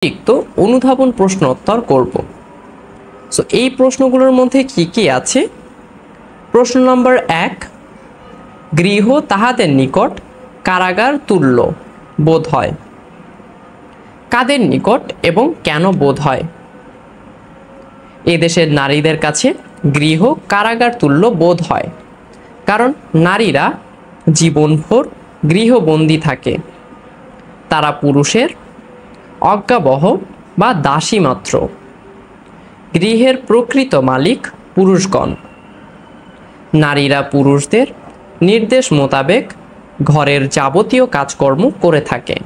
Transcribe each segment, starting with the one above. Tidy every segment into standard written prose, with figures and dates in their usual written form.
অতিরিক্ত অনুধাবন প্রশ্নোত্তর করব। সো এই প্রশ্নগুলোর মধ্যে কি কি আছে? প্রশ্ন নম্বর 1, গৃহ তাহাদের নিকট কারাগার তুল্য বোধ হয়। কাদের নিকট এবং কেন বোধ হয়? এদেশের নারীদের কাছে গৃহ কারাগার তুল্য বোধ হয়, কারণ নারীরা জীবনভর গৃহবন্দী থাকে। তারা পুরুষের অজ্ঞাবহ বা দাসী মাত্র। গৃহের প্রকৃত মালিক পুরুষগণ। নারীরা পুরুষদের নির্দেশ মোতাবেক ঘরের যাবতীয় কাজকর্ম করে থাকে।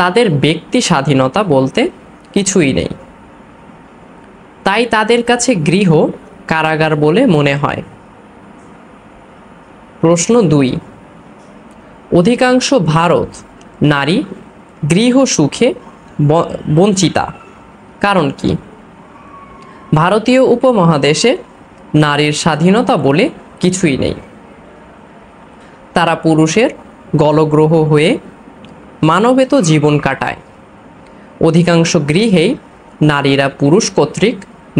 তাদের ব্যক্তি স্বাধীনতা বলতে কিছুই নেই, তাই তাদের কাছে গৃহ কারাগার বলে মনে হয়। প্রশ্ন 2, অধিকাংশ ভারত নারী গৃহ সুখে বঞ্চিতা, কারণ কি? ভারতীয় উপমহাদেশে নারীর স্বাধীনতা বলে কিছুই নেই। তারা পুরুষের গলগ্রহ হয়ে মানবেত জীবন কাটায়। অধিকাংশ গৃহেই নারীরা পুরুষ কর্তৃক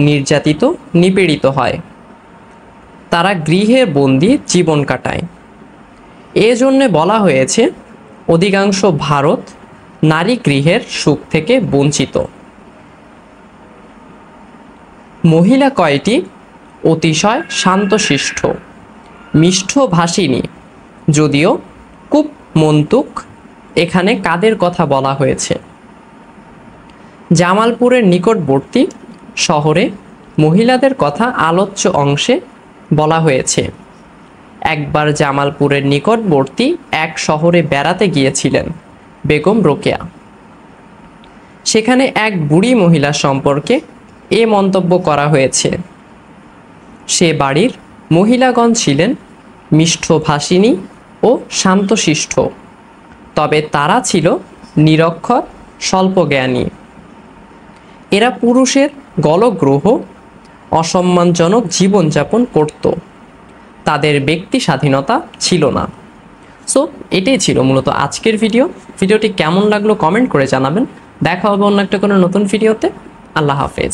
নির্যাতিত নিপীড়িত হয়। তারা গৃহে বন্দি জীবন কাটায়। এজন্যে বলা হয়েছে অধিকাংশ ভারত নারী গৃহের সুখ থেকে বঞ্চিত। মহিলা কয়টি? অতিশয় শান্তশিষ্ট, মিষ্টভাষিণী, যদিও খুব মন্তুক। এখানে কাদের কথা বলা হয়েছে? জামালপুরের নিকটবর্তী শহরে মহিলাদের কথা আলোচ্য অংশে বলা হয়েছে। একবার জামালপুরের নিকটবর্তী এক শহরে বেড়াতে গিয়েছিলেন বেগম রোকেয়া। সেখানে এক বুড়ি মহিলা সম্পর্কে এ মন্তব্য করা হয়েছে: সে বাড়ির মহিলাগণ ছিলেন মিষ্টভাষিণী ও শান্তশিষ্ট, তবে তারা ছিল নিরক্ষর, স্বল্পজ্ঞানী। এরা পুরুষের গলগ্রহ, অসম্মানজনক জীবনযাপন করত। তাদের ব্যক্তি স্বাধীনতা ছিল না। সো এটাই ছিল মূলত আজকের ভিডিওটি কেমন লাগলো কমেন্ট করে জানাবেন। দেখা হবে অন্য একটা কোনো নতুন ভিডিওতে। আল্লাহ হাফেজ।